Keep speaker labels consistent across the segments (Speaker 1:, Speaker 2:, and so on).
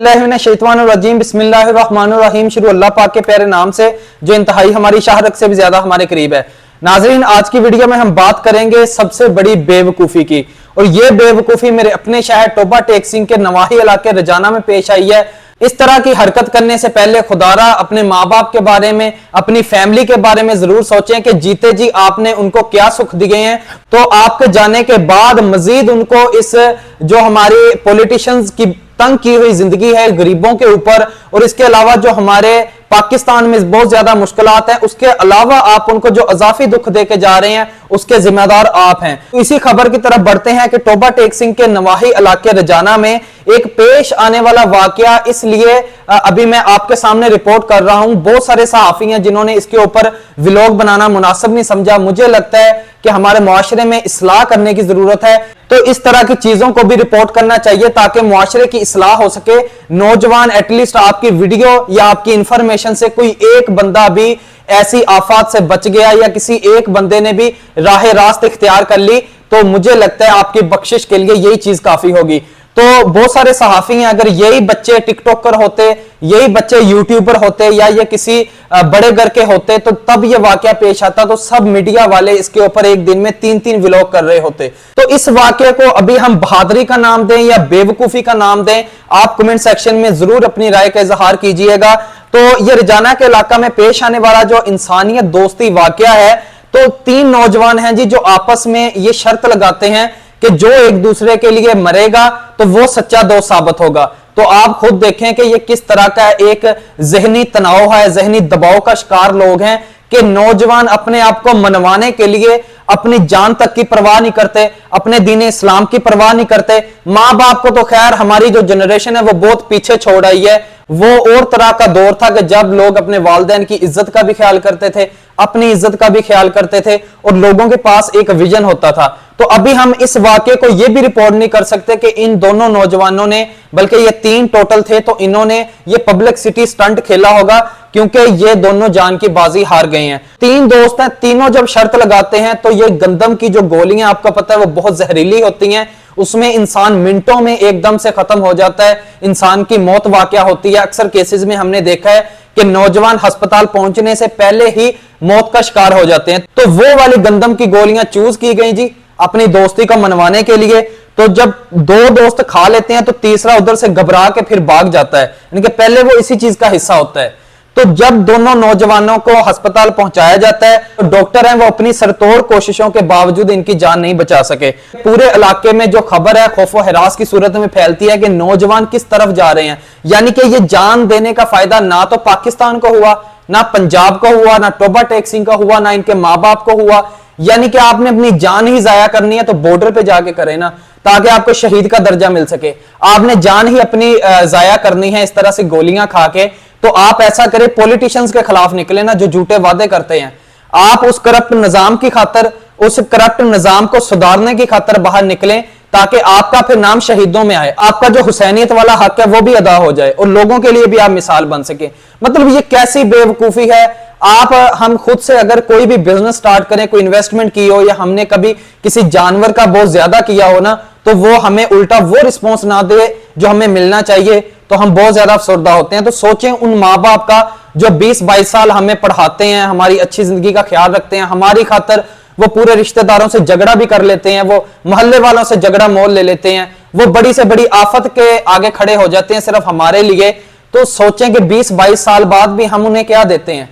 Speaker 1: बिस्मिल्लाहिर्रहमानिर्रहीम बिस्मिल्लाहिर्रहमानिर्रहीम। शुरू अल्लाह पाक के प्यारे नाम से जो इंतहाई हमारी शाहरग से भी ज्यादा हमारे करीब है। नाजरीन, आज की वीडियो में हम बात करेंगे सबसे बड़ी बेवकूफी की, और ये बेवकूफी मेरे अपने शहर टोबा टेक सिंह के नवाही इलाके रजाना में पेश आई है। इस तरह की हरकत करने से पहले खुदारा अपने माँ बाप के बारे में, अपनी फैमिली के बारे में जरूर सोचें कि जीते जी आपने उनको क्या सुख दिए हैं, तो आपके जाने के बाद मजीद उनको इस जो हमारी पॉलिटिशियंस की तंग की हुई जिंदगी है गरीबों के ऊपर, और इसके अलावा जो हमारे पाकिस्तान में बहुत ज्यादा मुश्किलात हैं, उसके अलावा आप उनको जो अजाफी दुख देके जा रहे हैं उसके जिम्मेदार आप हैं। तो इसी खबर की तरफ बढ़ते हैं कि टोबा टेक सिंह के नवाही इलाके रजाना में एक पेश आने वाला वाकया, इसलिए अभी मैं आपके सामने रिपोर्ट कर रहा हूं। बहुत सारे सहाफी हैं जिन्होंने इसके ऊपर व्लॉग बनाना मुनासिब नहीं समझा। मुझे लगता है कि हमारे मुआशरे में इस्लाह करने की जरूरत है, तो इस तरह की चीजों को भी रिपोर्ट करना चाहिए ताकि मुआशरे की इस्लाह हो सके। नौजवान एटलीस्ट आपकी वीडियो या आपकी इंफॉर्मेशन से कोई एक बंदा भी ऐसी आफात से बच गया, या किसी एक बंदे ने भी राह रास्त इख्तियार कर ली, तो मुझे लगता है आपकी बख्शिश के लिए यही चीज काफी होगी। तो बहुत सारे सहाफी हैं, अगर यही बच्चे टिकटॉकर होते, यही बच्चे यूट्यूबर होते, या ये किसी बड़े घर के होते, तो तब ये वाकया पेश आता, तो सब मीडिया वाले इसके ऊपर एक दिन में 3-3 व्लॉग कर रहे होते। तो इस वाकये को अभी हम बहादुरी का नाम दें या बेवकूफी का नाम दें, आप कमेंट सेक्शन में जरूर अपनी राय का इजहार कीजिएगा। तो ये रजाना के इलाका में पेश आने वाला जो इंसानियत दोस्ती वाकया है, तो 3 नौजवान हैं जी जो आपस में ये शर्त लगाते हैं कि जो एक दूसरे के लिए मरेगा तो वो सच्चा दोस्त साबित होगा। तो आप खुद देखें कि ये किस तरह का एक जहनी तनाव है, जहनी दबाव का शिकार लोग हैं कि नौजवान अपने आप को मनवाने के लिए अपनी जान तक की परवाह नहीं करते, अपने दीन इस्लाम की परवाह नहीं करते। माँ बाप को तो खैर हमारी जो जनरेशन है वो बहुत पीछे छोड़ आई है। वो और तरह का दौर था कि जब लोग अपने वालिदैन की इज्जत का भी ख्याल करते थे, अपनी इज्जत का भी ख्याल करते थे, और लोगों के पास एक विजन होता था। तो अभी हम इस वाकये को यह भी रिपोर्ट नहीं कर सकते कि इन दोनों नौजवानों ने, बल्कि ये 3 टोटल थे, तो इन्होंने ये पब्लिक सिटी स्टंट खेला होगा, क्योंकि ये दोनों जान की बाजी हार गए हैं। 3 दोस्त हैं, तीनों जब शर्त लगाते हैं तो ये गंदम की जो गोलियां आपको पता है वो बहुत जहरीली होती हैं, उसमें इंसान मिनटों में एकदम से खत्म हो जाता है, इंसान की मौत वाकया होती है। अक्सर केसेस में हमने देखा है कि नौजवान अस्पताल पहुंचने से पहले ही मौत का शिकार हो जाते हैं। तो वो वाली गंदम की गोलियां चूज की गई जी अपनी दोस्ती को मनवाने के लिए। तो जब 2 दोस्त खा लेते हैं तो तीसरा उधर से घबरा के फिर भाग जाता है, यानी कि पहले वो इसी चीज का हिस्सा होता है। तो जब दोनों नौजवानों को अस्पताल पहुंचाया जाता है तो डॉक्टर हैं वो अपनी सरतोड़ कोशिशों के बावजूद इनकी जान नहीं बचा सके। पूरे इलाके में जो खबर है खौफ व हिरास की सूरत में फैलती है कि नौजवान किस तरफ जा रहे हैं, यानी कि ये जान देने का फायदा ना तो पाकिस्तान को हुआ, ना पंजाब को हुआ, ना टोबा टेक सिंह का हुआ, ना इनके माँ बाप को हुआ। यानी कि आपने अपनी जान ही जाया करनी है तो बॉर्डर पे जाके करें ना, ताकि आपको शहीद का दर्जा मिल सके। आपने जान ही अपनी जाया करनी है इस तरह से गोलियां खा के, तो आप ऐसा करें, पॉलिटिशियंस के खिलाफ निकले ना जो झूठे वादे करते हैं। आप उस करप्ट निजाम की खातर, उस करप्ट निजाम को सुधारने की खातर बाहर निकलें, ताकि आपका फिर नाम शहीदों में आए, आपका जो हुसैनियत वाला हक है वो भी अदा हो जाए, और लोगों के लिए भी आप मिसाल बन सके। मतलब ये कैसी बेवकूफी है। आप हम खुद से अगर कोई भी बिजनेस स्टार्ट करें, कोई इन्वेस्टमेंट की हो, या हमने कभी किसी जानवर का बहुत ज्यादा किया हो ना, तो वो हमें उल्टा वो रिस्पॉन्स ना दे जो हमें मिलना चाहिए, तो हम बहुत ज्यादा अफसरदा होते हैं। तो सोचें उन माँ बाप का जो 20-22 साल हमें पढ़ाते हैं, हमारी अच्छी जिंदगी का ख्याल रखते हैं, हमारी खातर वो पूरे रिश्तेदारों से झगड़ा भी कर लेते हैं, वो मोहल्ले वालों से झगड़ा मोल ले लेते हैं, वो बड़ी से बड़ी आफत के आगे खड़े हो जाते हैं सिर्फ हमारे लिए। तो सोचें कि 20-22 साल बाद भी हम उन्हें क्या देते हैं।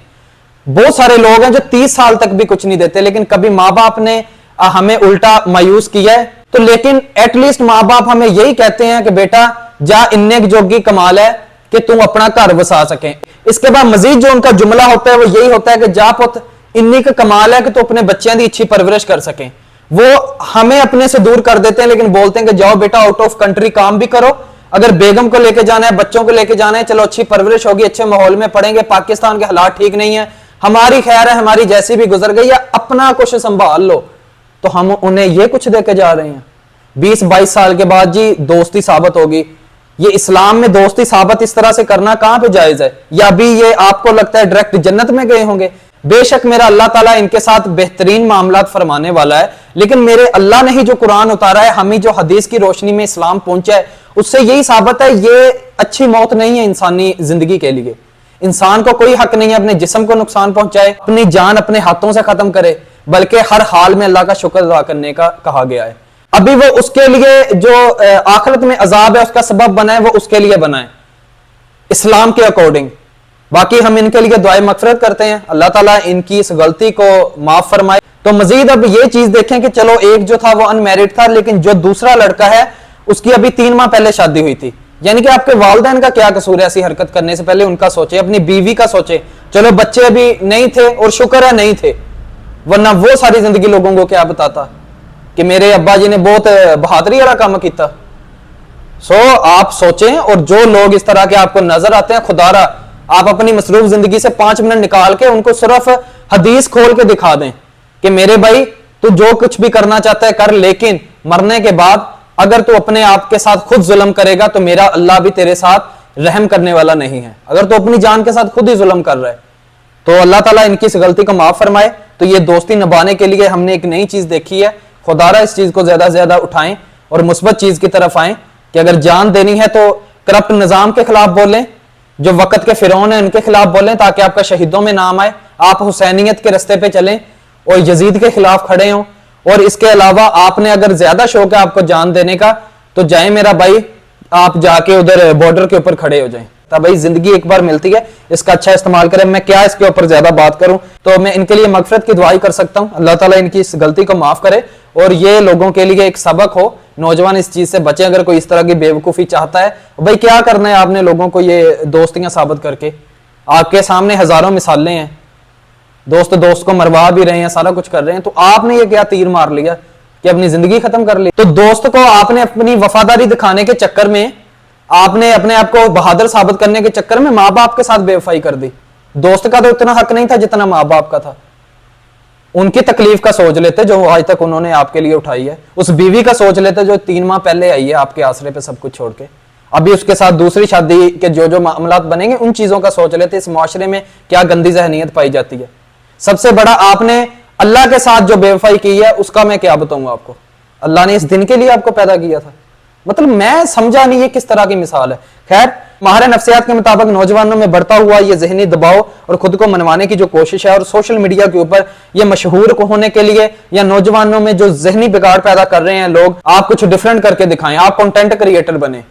Speaker 1: बहुत सारे लोग हैं जो 30 साल तक भी कुछ नहीं देते, लेकिन कभी माँ बाप ने हमें उल्टा मायूस किया है। तो लेकिन एटलीस्ट माँ बाप हमें यही कहते हैं कि बेटा जा, इन्ने जोगी कमाल है कि तू अपना घर बसा सके। इसके बाद मजीद जो उनका जुमला होता है वो यही होता है कि जा पुत, इन्नी का कमाल है कि तू अपने बच्चों की अच्छी परवरिश कर सके। वो हमें अपने से दूर कर देते हैं, लेकिन बोलते हैं कि जाओ बेटा आउट ऑफ कंट्री काम भी करो, अगर बेगम को लेके जाना है, बच्चों को लेके जाना है, चलो अच्छी परवरिश होगी, अच्छे माहौल में पढ़ेंगे, पाकिस्तान के हालात ठीक नहीं है, हमारी खैर है, हमारी जैसी भी गुजर गई, या अपना कुछ संभाल लो। तो हम उन्हें ये कुछ देके जा रहे हैं। 20-22 साल के बाद जी दोस्ती साबित होगी। ये इस्लाम में दोस्ती साबित इस तरह से करना कहां पे जायज है, या अभी ये आपको लगता है डायरेक्ट जन्नत में गए होंगे? बेशक मेरा अल्लाह ताला इनके साथ बेहतरीन मामलात फरमाने वाला है, लेकिन मेरे अल्लाह ने ही जो कुरान उतारा है, हम ही जो हदीस की रोशनी में इस्लाम पहुंचा है, उससे यही साबित है ये अच्छी मौत नहीं है इंसानी जिंदगी के लिए। इंसान को कोई हक नहीं है अपने जिस्म को नुकसान पहुंचाए, अपनी जान अपने हाथों से खत्म करे, बल्कि हर हाल में अल्लाह का शुक्र अदा करने का कहा गया है। अभी वो उसके लिए जो आखिरत में अजाब है उसका सबब बनाए, वो उसके लिए बनाए इस्लाम के अकॉर्डिंग। बाकी हम इनके लिए दुआए मगफिरत करते हैं, अल्लाह ताला इनकी इस गलती को माफ फरमाए। तो मजीद अब ये चीज देखें कि चलो एक जो था वो अनमैरिड था, लेकिन जो दूसरा लड़का है उसकी अभी 3 माह पहले शादी हुई थी। यानी कि आपके वालिदैन का क्या कसूर है ऐसी हरकत करने से पहले? उनका सोचे, अपनी बीवी का सोचे। चलो बच्चे अभी नहीं थे और शुक्र है नहीं थे, वरना वो सारी जिंदगी लोगों को क्या बताता कि मेरे अब्बा जी ने बहुत बहादुरी वाला काम किया। आप सोचें, और जो लोग इस तरह के आपको नजर आते हैं, खुदारा आप अपनी मसरूफ जिंदगी से 5 मिनट निकाल के उनको सिर्फ हदीस खोल के दिखा दें कि मेरे भाई तू जो कुछ भी करना चाहता है कर, लेकिन मरने के बाद अगर तू अपने आप के साथ खुद जुल्म करेगा तो मेरा अल्लाह भी तेरे साथ रहम करने वाला नहीं है। अगर तू अपनी जान के साथ खुद ही जुल्म कर रहा है तो अल्लाह ताला इनकी इस गलती को माफ फरमाए। तो ये दोस्ती निभाने के लिए हमने एक नई चीज देखी है, खुदारा इस चीज को ज्यादा से ज्यादा उठाएं और मुस्बत चीज की तरफ आएं कि अगर जान देनी है तो करप्ट निजाम के खिलाफ बोलें, जो वक्त के फिरौन है उनके खिलाफ बोलें, ताकि आपका शहीदों में नाम आए, आप हुसैनियत के रास्ते पे चलें और यजीद के खिलाफ खड़े हों। और इसके अलावा आपने अगर ज्यादा शौक है आपको जान देने का तो जाए मेरा भाई, आप जाके उधर बॉर्डर के ऊपर खड़े हो जाएं। तब भाई जिंदगी एक बार मिलती है, इसका अच्छा इस्तेमाल करें। मैं क्या इसके ऊपर ज्यादा बात करूं, तो मैं इनके लिए मगफिरत की दुआई कर सकता हूं, अल्लाह ताला इनकी इस गलती को माफ करे और ये लोगों के लिए एक सबक हो। नौजवान इस चीज से बचे, अगर कोई इस तरह की बेवकूफी चाहता है। भाई क्या करना है आपने लोगों को ये दोस्तियां साबित करके? आपके सामने हजारों मिसालें हैं, दोस्त दोस्त को मरवा भी रहे हैं, सारा कुछ कर रहे हैं, तो आपने ये क्या तीर मार लिया कि अपनी जिंदगी खत्म कर ली? तो दोस्त को आपने अपनी वफादारी दिखाने के चक्कर में, आपने अपने आप को बहादुर साबित करने के चक्कर में माँ बाप के साथ बेवफाई कर दी। दोस्त का तो इतना हक नहीं था जितना माँ बाप का था। उनकी तकलीफ का सोच लेते जो आज तक उन्होंने आपके लिए उठाई है, उस बीवी का सोच लेते जो 3 माह पहले आई है आपके आसरे पे सब कुछ छोड़ के, अभी उसके साथ दूसरी शादी के जो मामलात बनेंगे उन चीजों का सोच लेते। इस मुआशरे में क्या गंदी जहनीत पाई जाती है। सबसे बड़ा आपने अल्लाह के साथ जो बेवफाई की है उसका मैं क्या बताऊंगा आपको। अल्लाह ने इस दिन के लिए आपको पैदा किया था, मतलब मैं समझा नहीं ये किस तरह की मिसाल है। खैर, माहिर नफ्सियात के मुताबिक नौजवानों में बढ़ता हुआ ये जहनी दबाव और खुद को मनवाने की जो कोशिश है, और सोशल मीडिया के ऊपर ये मशहूर होने के लिए या नौजवानों में जो जहनी बिगाड़ पैदा कर रहे हैं लोग, आप कुछ डिफरेंट करके दिखाएं, आप कंटेंट क्रिएटर बने,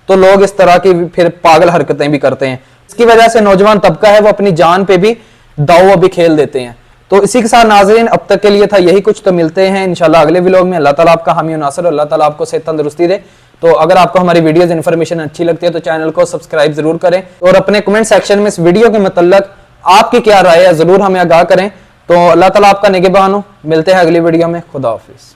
Speaker 1: तो लोग इस तरह की फिर पागल हरकतें भी करते हैं। इसकी वजह से नौजवान तबका है वो अपनी जान पे भी दाव अभी खेल देते हैं। तो इसी के साथ नाज़रीन अब तक के लिए था यही कुछ, तो मिलते हैं इंशाल्लाह अगले व्लॉग में। अल्लाह ताला आपका हामी और नासिर, अल्लाह ताला आपको सेहत तंदुरुस्ती दे। तो अगर आपको हमारी वीडियोस इन्फॉर्मेशन अच्छी लगती है तो चैनल को सब्सक्राइब जरूर करें और अपने कमेंट सेक्शन में इस वीडियो के मतलब आपकी क्या राय है जरूर हमें आगाह करें। तो अल्लाह ताला आपका निगहबान हो। मिलते हैं अगली वीडियो में। खुदा हाफिज।